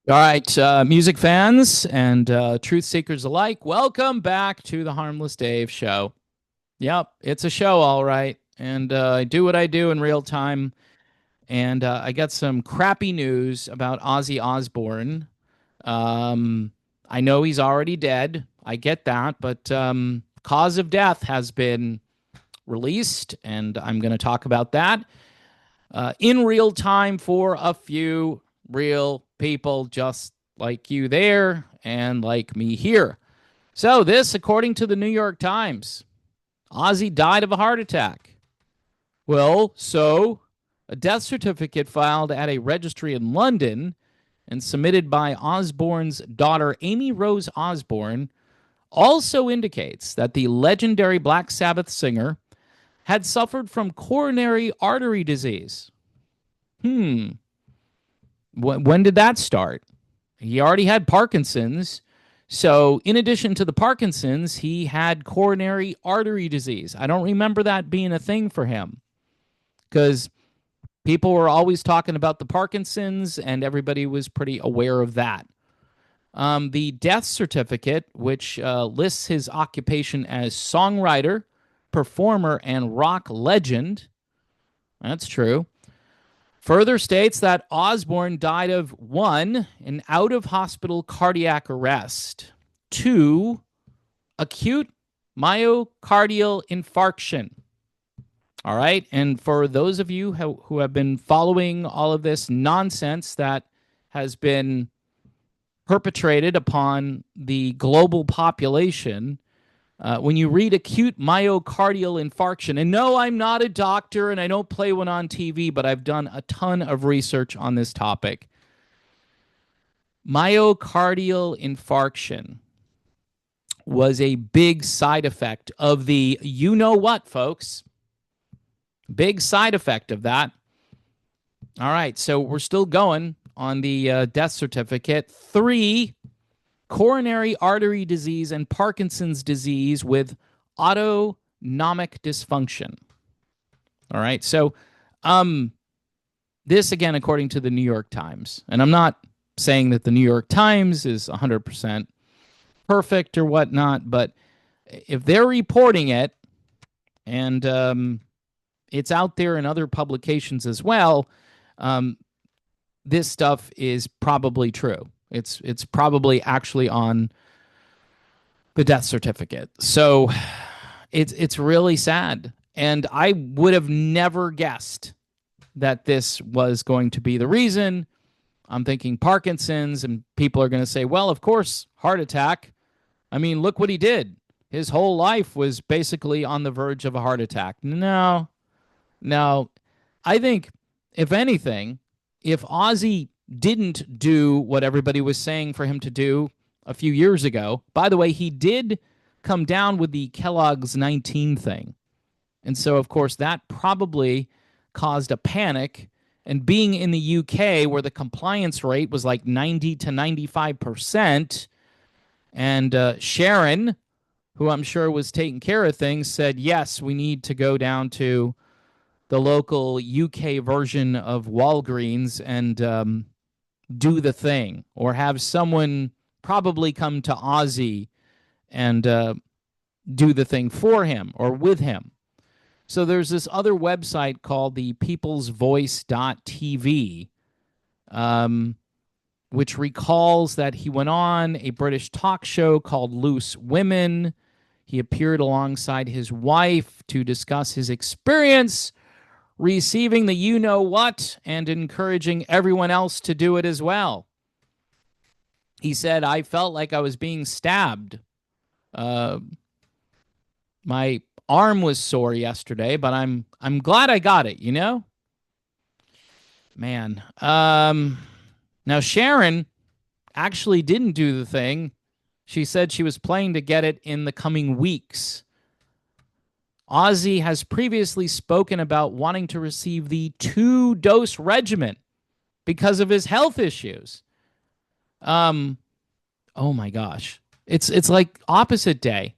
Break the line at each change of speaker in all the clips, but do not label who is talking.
All right, music fans and truth seekers alike, welcome back to the Harmless Dave show. Yep, it's a show, all right. And I do what I do in real time. And I got some crappy news about Ozzy Osbourne. Um, I know he's already dead. I get that. But cause of death has been released. And I'm going to talk about that in real time for a few real people just like you there and like me here. So, this, according to the New York Times, Ozzy died of a heart attack. Well, so a death certificate filed at a registry in London and submitted by Osbourne's daughter, Amy Rose Osbourne, also indicates that the legendary Black Sabbath singer had suffered from coronary artery disease. Hmm. When did that start? He already had Parkinson's. So, in addition to the Parkinson's, he had coronary artery disease. I don't remember that being a thing for him because people were always talking about the Parkinson's and everybody was pretty aware of that. The death certificate, which lists his occupation as songwriter, performer, and rock legend, that's true, further states that Osbourne died of one, an out of hospital cardiac arrest, two, acute myocardial infarction. All right. And for those of you who have been following all of this nonsense that has been perpetrated upon the global population, when you read acute myocardial infarction, and no, I'm not a doctor and I don't play one on TV, but I've done a ton of research on this topic. Myocardial infarction was a big side effect of the you know what, folks. Big side effect of that. All right, so we're still going on the death certificate. 3, coronary artery disease and Parkinson's disease with autonomic dysfunction. All right. So, um, this again, according to the New York Times, and I'm not saying that the New York Times is 100% perfect or whatnot, but if they're reporting it and it's out there in other publications as well, um, this stuff is probably true. It's probably actually on the death certificate. So it's really sad. And I would have never guessed that this was going to be the reason. I'm thinking Parkinson's, and people are going to say, well, of course, heart attack. I mean, look what he did. His whole life was basically on the verge of a heart attack. No, no. I think, if anything, if Ozzy didn't do what everybody was saying for him to do a few years ago, by the way, he did come down with the Kellogg's 19 thing. And so, of course, that probably caused a panic. And being in the UK, where the compliance rate was like 90 to 95%, and Sharon, who I'm sure was taking care of things, said, yes, we need to go down to the local UK version of Walgreens and do the thing, or have someone probably come to Ozzy and do the thing for him or with him. So there's this other website called the peoplesvoice.tv, um, which recalls that he went on a British talk show called Loose Women. He appeared alongside his wife to discuss his experience receiving the you know what and encouraging everyone else to do it as well. He said, I felt like I was being stabbed. Uh, my arm was sore yesterday, but I'm glad I got it, you know? Man. Now Sharon actually didn't do the thing. She said she was planning to get it in the coming weeks. Ozzy has previously spoken about wanting to receive the 2-dose regimen because of his health issues. Um, oh my gosh. It's like opposite day.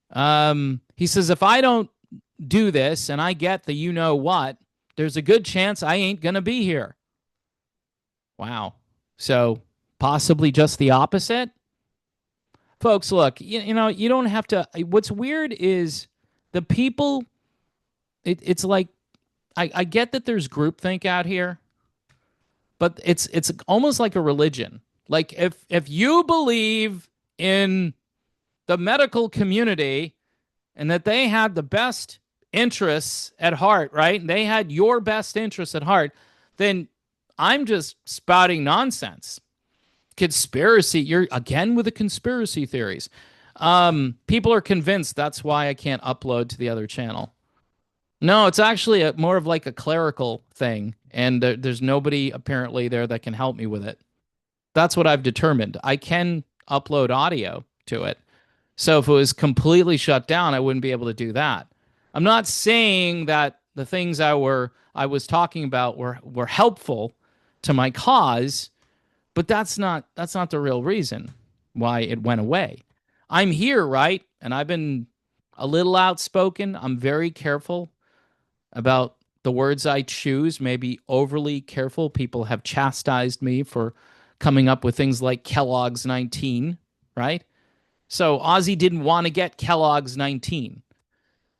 He says, if I don't do this and I get the you know what, there's a good chance I ain't going to be here. Wow. So possibly just the opposite. Folks, look, you know, you don't have to. What's weird is the people, it's like, I get that there's groupthink out here, but it's almost like a religion. Like if you believe in the medical community and that they had the best interests at heart, right? And they had your best interests at heart, then I'm just spouting nonsense. Conspiracy. You're again with the conspiracy theories. People are convinced that's why I can't upload to the other channel. No, it's actually more of like a clerical thing, and there's nobody apparently there that can help me with it. That's what I've determined. I can upload audio to it. So if it was completely shut down, I wouldn't be able to do that. I'm not saying that the things I was talking about were helpful to my cause, but that's not the real reason why it went away. I'm here, right? And I've been a little outspoken. I'm very careful about the words I choose, maybe overly careful. People have chastised me for coming up with things like Kellogg's 19, right? So Ozzy didn't want to get Kellogg's 19.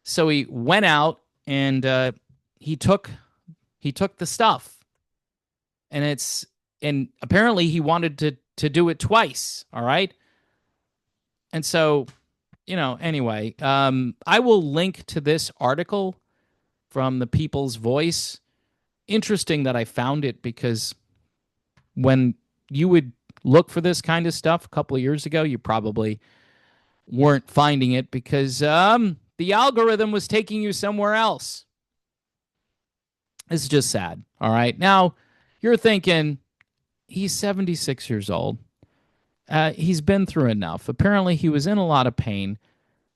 So he went out and he took he took the stuff, and apparently he wanted to do it twice, all right? And so, anyway, I will link to this article from the People's Voice. Interesting that I found it, because when you would look for this kind of stuff a couple of years ago, you probably weren't finding it because the algorithm was taking you somewhere else. It's just sad. All right. Now, you're thinking, he's 76 years old. He's been through enough. Apparently, he was in a lot of pain,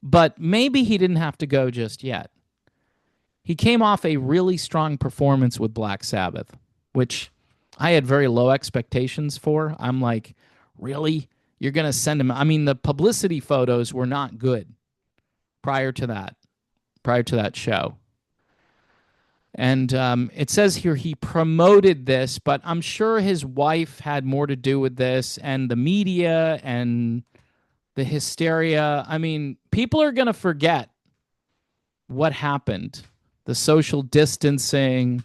but maybe he didn't have to go just yet. He came off a really strong performance with Black Sabbath, which I had very low expectations for. I'm like, really? You're going to send him? I mean, the publicity photos were not good prior to that show. And it says here he promoted this, but I'm sure his wife had more to do with this, and the media and the hysteria. I mean, people are going to forget what happened. The social distancing,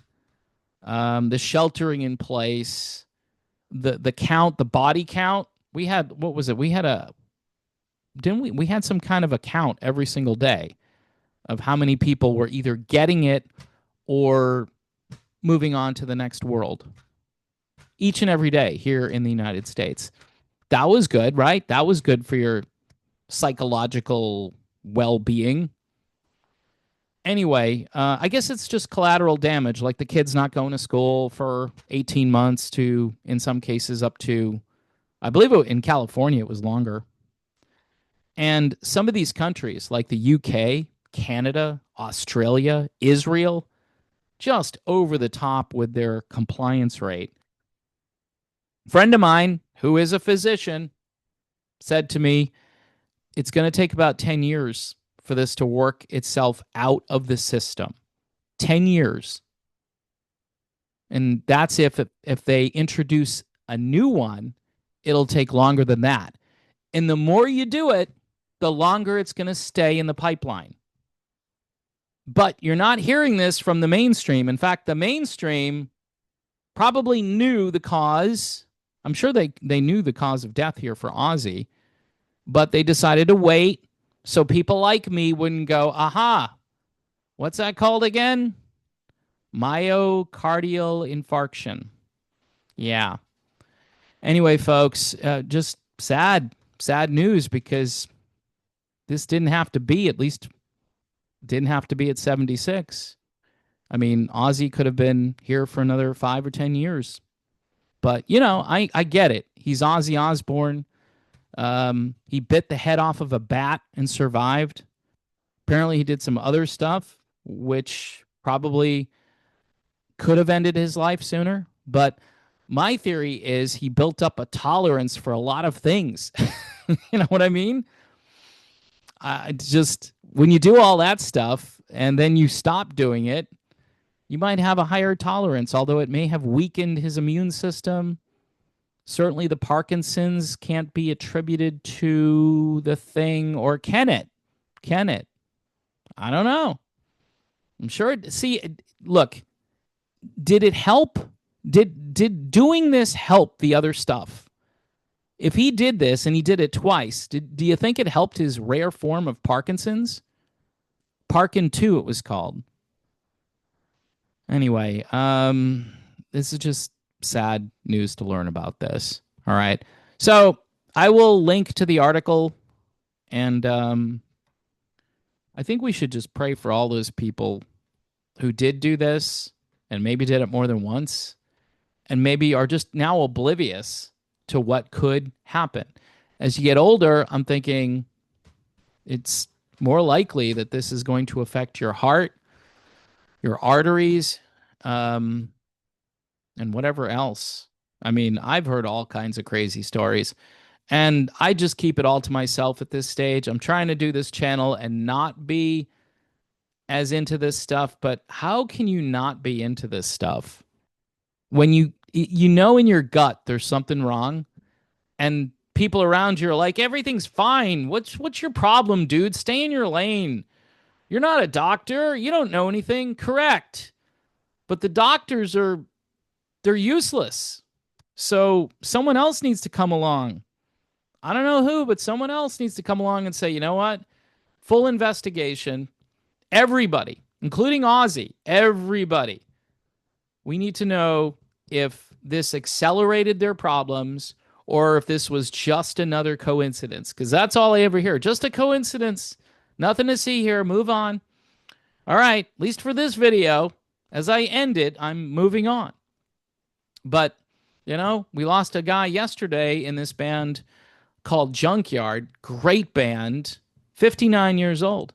the sheltering in place, the count, the body count. We had, what was it? We had we had some kind of a count every single day of how many people were either getting it or moving on to the next world. Each and every day here in the United States. That was good, right? That was good for your psychological well-being. Anyway, I guess it's just collateral damage, like the kid's not going to school for 18 months to, in some cases, up to, I believe in California it was longer. And some of these countries, like the UK, Canada, Australia, Israel, just over the top with their compliance rate. A friend of mine, who is a physician, said to me, it's going to take about 10 years for this to work itself out of the system. 10 years. And that's if they introduce a new one, it'll take longer than that. And the more you do it, the longer it's going to stay in the pipeline. But you're not hearing this from the mainstream. In fact, the mainstream probably knew the cause. I'm sure they knew the cause of death here for Ozzy, but they decided to wait so people like me wouldn't go, aha, what's that called again? Myocardial infarction. Yeah. Anyway, folks, just sad news, because this didn't have to be, at least didn't have to be at 76. I mean, Ozzy could have been here for another 5 or 10 years. But, I get it. He's Ozzy Osbourne. He bit the head off of a bat and survived. Apparently, he did some other stuff, which probably could have ended his life sooner. But my theory is he built up a tolerance for a lot of things. You know what I mean? Just when you do all that stuff and then you stop doing it, you might have a higher tolerance, although it may have weakened his immune system. Certainly the Parkinson's can't be attributed to the thing, or can it? Can it? I don't know. I'm sure see, look, did it help? Did doing this help the other stuff? If he did this and he did it twice, do you think it helped his rare form of Parkinson's? Parkin 2 it was called. Anyway, this is just sad news to learn about this. All right. So I will link to the article, and I think we should just pray for all those people who did do this and maybe did it more than once and maybe are just now oblivious to what could happen. As you get older, I'm thinking it's more likely that this is going to affect your heart, your arteries, and whatever else. I mean, I've heard all kinds of crazy stories, and I just keep it all to myself at this stage. I'm trying to do this channel and not be as into this stuff, but how can you not be into this stuff when you know in your gut there's something wrong, and people around you are like, everything's fine. What's your problem, dude? Stay in your lane. You're not a doctor. You don't know anything. Correct. But the doctors they're useless. So someone else needs to come along. I don't know who, but someone else needs to come along and say, you know what? Full investigation. Everybody, including Ozzy, everybody. We need to know if this accelerated their problems or if this was just another coincidence, because that's all I ever hear. Just a coincidence. Nothing to see here. Move on. All right, at least for this video, as I end it, I'm moving on. But, we lost a guy yesterday in this band called Junkyard. Great band, 59 years old.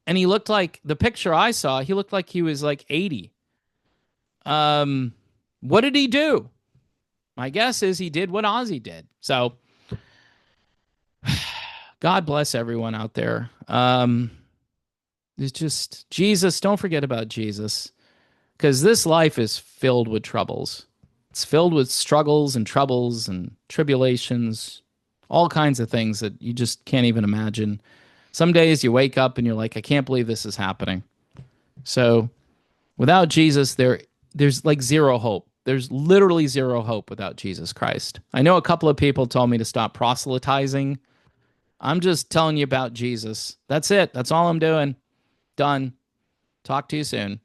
And he looked like, the picture I saw, he looked like he was like 80. What did he do? My guess is he did what Ozzy did. So, God bless everyone out there. It's just Jesus. Don't forget about Jesus, because this life is filled with troubles. It's filled with struggles and troubles and tribulations, all kinds of things that you just can't even imagine. Some days you wake up and you're like, I can't believe this is happening. So without Jesus, there's like zero hope. There's literally zero hope without Jesus Christ. I know a couple of people told me to stop proselytizing. I'm just telling you about Jesus. That's it. That's all I'm doing. Done. Talk to you soon.